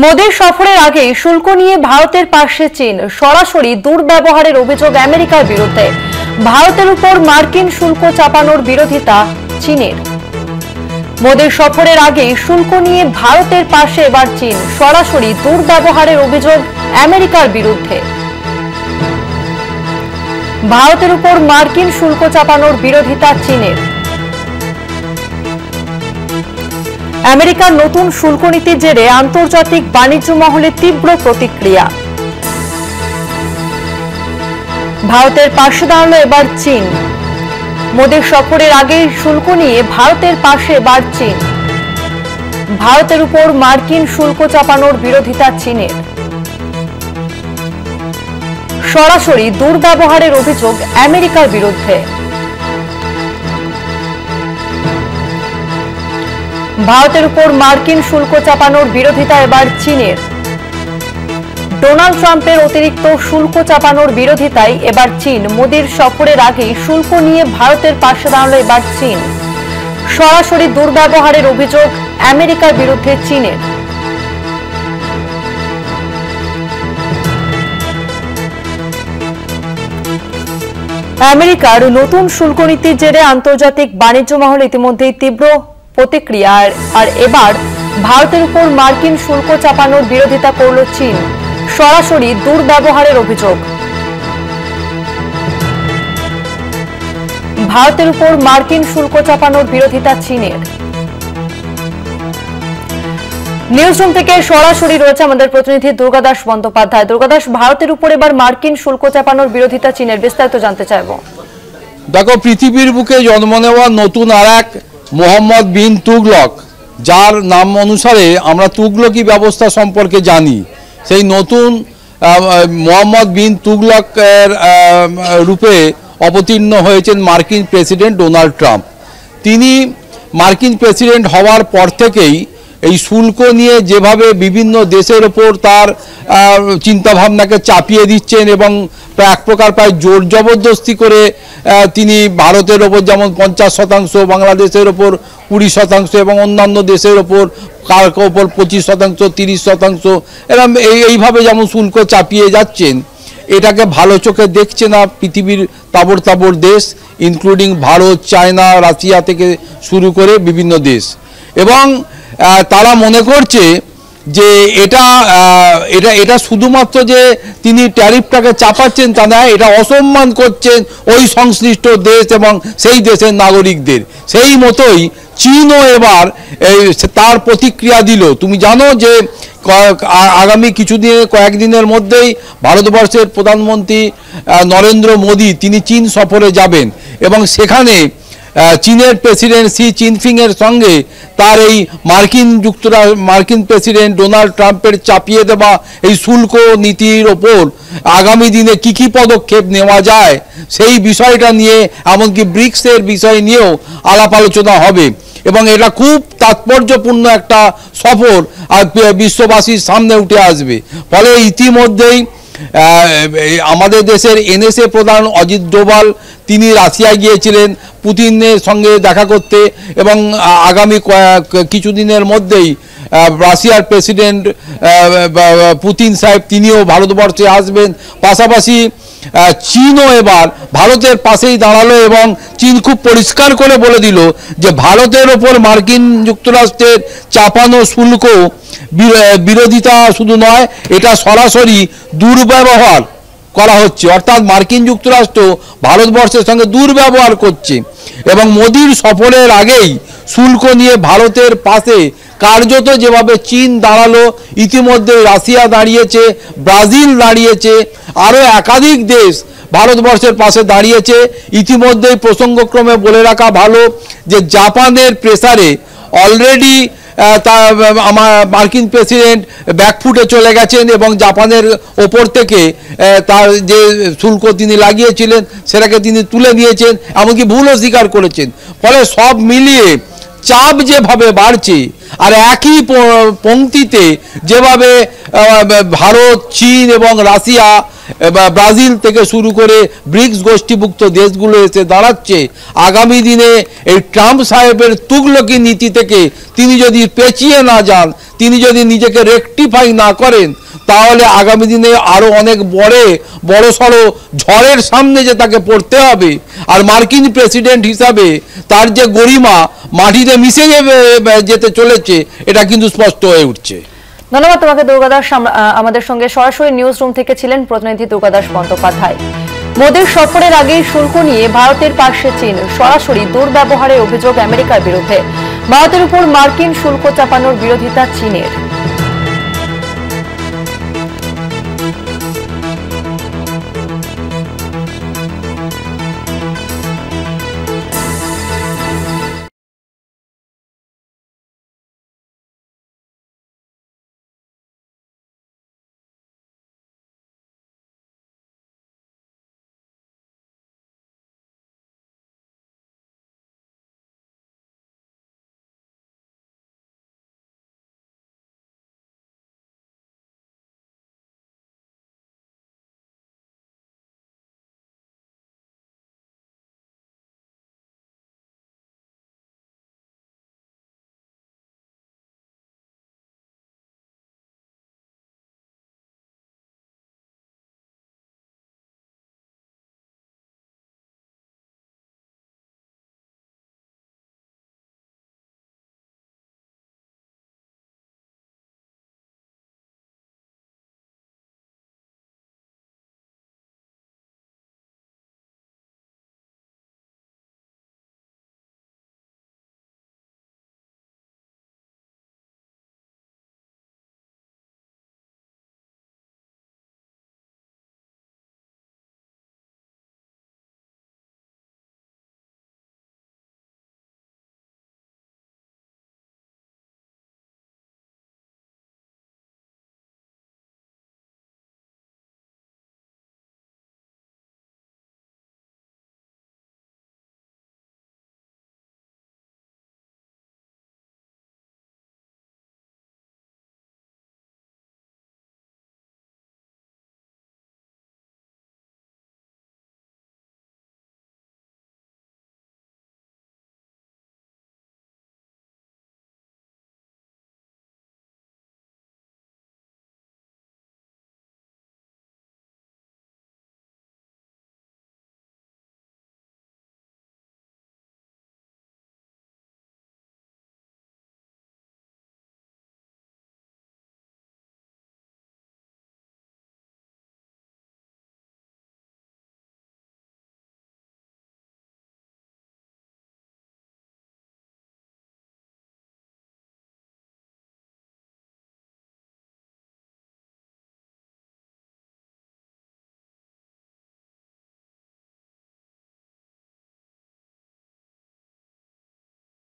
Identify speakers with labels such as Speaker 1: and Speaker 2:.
Speaker 1: মোদির সফরের আগে শুল্ক নিয়ে ভারতের পাশে চীন, সরাসরি দুর্ব্যবহারের অভিযোগ আমেরিকার বিরুদ্ধে। ভারতের উপর মার্কিন শুল্ক চাপানোর বিরোধিতা চীনের। মোদির সফরের আগে শুল্ক নিয়ে ভারতের পাশে এবার চীন, সরাসরি দুর্ব্যবহারের অভিযোগ আমেরিকার বিরুদ্ধে। ভারতের উপর মার্কিন শুল্ক চাপানোর বিরোধিতা চীনের। আমেরিকার নতুন শুল্ক নীতির জেরে আন্তর্জাতিক বাণিজ্য মহলে তীব্র প্রতিক্রিয়া। ভারতের পাশে দাঁড়ালো এবার চীন। মোদির সফরের আগে শুল্ক নিয়ে ভারতের পাশে এবার চীন। ভারতের উপর মার্কিন শুল্ক চাপানোর বিরোধিতা চীনের। সরাসরি দুর্ব্যবহারের অভিযোগ আমেরিকার বিরুদ্ধে। ভারতের উপর মার্কিন শুল্ক চাপানোর বিরোধিতা এবার চীনের। ডোনাল্ড ট্রাম্পের অতিরিক্ত শুল্ক চাপানোর বিরোধিতায় এবার চীন। মোদির সফরের আগে শুল্ক নিয়ে ভারতের পাশে দাঁড়ালো এবার চীন। সরাসরি দুর্ব্যবহারের অভিযোগ আমেরিকার বিরুদ্ধে চীনের। আমেরিকার নতুন শুল্ক নীতির জেরে আন্তর্জাতিক বাণিজ্য মহলে ইতিমধ্যেই তীব্র প্রতিক্রিয়া। আর এবার ভারতের উপর মার্কিন শুল্ক চাপানোর বিরোধিতা করল চীন। সরাসরি দুর্ব্যবহারের অভিযোগ। ভারতের উপর মার্কিন শুল্ক চাপানোর বিরোধিতা চীনের। নিউজরুম থেকে সরাসরি রয়েছে আমাদের প্রতিনিধি দুর্গাদাস বন্দ্যোপাধ্যায়। দুর্গাদাস, ভারতের উপর এবার মার্কিন শুল্ক চাপানোর বিরোধিতা চীনের, বিস্তারিত জানতে চাইব।
Speaker 2: দেখো, পৃথিবীর বুকে জন্ম নেওয়া নতুন আর এক মোহাম্মদ বিন তুগলক, যার নাম অনুসারে আমরা তুগলকি ব্যবস্থা সম্পর্কে জানি, সেই নতুন মোহাম্মদ বিন তুগলকের রূপে অবতীর্ণ হয়েছেন মার্কিন প্রেসিডেন্ট ডোনাল্ড ট্রাম্প। তিনি মার্কিন প্রেসিডেন্ট হওয়ার পর থেকেই এই শুল্ক নিয়ে যেভাবে বিভিন্ন দেশের ওপর তার চিন্তাভাবনাকে চাপিয়ে দিচ্ছেন এবং এক প্রকার প্রায় জোর জবরদস্তি করে তিনি ভারতের ওপর যেমন 50%, বাংলাদেশের ওপর 20% এবং অন্যান্য দেশের ওপর কার ওপর 25%, 30%, এরকম এইভাবে যেমন শুল্ক চাপিয়ে যাচ্ছেন, এটাকে ভালো চোখে দেখছে না পৃথিবীর তাবড় তাবড় দেশ, ইনক্লুডিং ভারত, চায়না, রাশিয়া থেকে শুরু করে বিভিন্ন দেশ। এবং তারা মনে করছে যে এটা শুধুমাত্র যে তিনি ট্যারিফটাকে চাপাচ্ছেন তা নয়, এটা অসম্মান করছেন ওই সংশ্লিষ্ট দেশ এবং সেই দেশের নাগরিকদের। সেই মতোই চীনও এবার তার প্রতিক্রিয়া দিল। তুমি জানো যে আগামী কয়েকদিনের মধ্যেই ভারতবর্ষের প্রধানমন্ত্রী নরেন্দ্র মোদী তিনি চীন সফরে যাবেন এবং সেখানে চীনের প্রেসিডেন্ট শি জিনপিংয়ের সঙ্গে তার এই মার্কিন প্রেসিডেন্ট ডোনাল্ড ট্রাম্পের চাপিয়ে দেওয়া এই শুল্ক নীতির ওপর আগামী দিনে কি কি পদক্ষেপ নেওয়া যায় সেই বিষয়টা নিয়ে, এমনকি ব্রিক্সের বিষয় নিয়েও আলাপ আলোচনা হবে। এবং এটা খুব তাৎপর্যপূর্ণ একটা সফর আর বিশ্ববাসীর সামনে উঠে আসবে। ফলে ইতিমধ্যেই আমাদের দেশের এনএসএ প্রধান অজিত ডোভাল তিনি রাশিয়ায় গিয়েছিলেন পুতিনের সঙ্গে দেখা করতে এবং আগামী কিছুদিনের মধ্যেই রাশিয়ার প্রেসিডেন্ট পুতিন সাহেব তিনিও ভারতবর্ষে আসবেন। পাশাপাশি চীনও এবার ভারতের পাশেই দাঁড়ালো এবং চীন খুব পরিষ্কার করে বলে দিল যে ভারতের ওপর মার্কিন যুক্তরাষ্ট্রের চাপানো শুল্ক বিরোধিতা শুধু নয়, এটা সরাসরি দুর্ব্যবহার করা হচ্ছে, অর্থাৎ মার্কিন যুক্তরাষ্ট্র ভারতবর্ষের সঙ্গে দুর্ব্যবহার করছে। এবং মোদির সফরের আগেই শুল্ক নিয়ে ভারতের পাশে কার্যত যেভাবে চীন দাঁড়ালো, ইতিমধ্যে রাশিয়া দাঁড়িয়েছে, ব্রাজিল দাঁড়িয়েছে, আরও একাধিক দেশ ভারতবর্ষের পাশে দাঁড়িয়েছে। ইতিমধ্যেই প্রসঙ্গক্রমে বলে রাখা ভালো যে জাপানের প্রেসারে অলরেডি আমার মার্কিন প্রেসিডেন্ট ব্যাকফুটে চলে গেছেন এবং জাপানের ওপর থেকে তার যে শুল্ক তিনি লাগিয়েছিলেন সেটাকে তিনি তুলে নিয়েছেন, এমনকি ভুলও স্বীকার করেছেন। ফলে সব মিলিয়ে চাপ যেভাবে বাড়ছে আর একই পংক্তিতে যেভাবে ভারত, চীন এবং রাশিয়া, ব্রাজিল থেকে শুরু করে ব্রিক্স গোষ্ঠীভুক্ত দেশগুলো এসে দাঁড়াচ্ছে, আগামী দিনে এই ট্রাম্প সাহেবের তুগলকি নীতি থেকে তিনি যদি পেঁচিয়ে না যান, তিনি যদি নিজেকে রেকটিফাই না করেন, তাহলে আগামী দিনে আরো অনেক বড় সড়ো ঝড়ের সামনে যে তাকে পড়তে হবে। আর মার্কিন প্রেসিডেন্ট হিসাবে তার যে গরিমা মাটিতে মিশে যেতে চলেছে, এটা কিন্তু স্পষ্ট হয়ে উঠছে।
Speaker 1: ধন্যবাদ তোমাকে দুর্গাদাস। আমাদের সঙ্গে সরাসরি নিউজ রুম থেকে ছিলেন প্রতিনিধি দুর্গাদাস বন্দ্যোপাধ্যায়। মোদীর সফরের আগেই শুল্ক নিয়ে ভারতের পাশে চীন, সরাসরি দুর্ব্যবহারের অভিযোগ আমেরিকার বিরুদ্ধে। ভারতের উপর মার্কিন শুল্ক চাপানোর বিরোধিতা চীনের।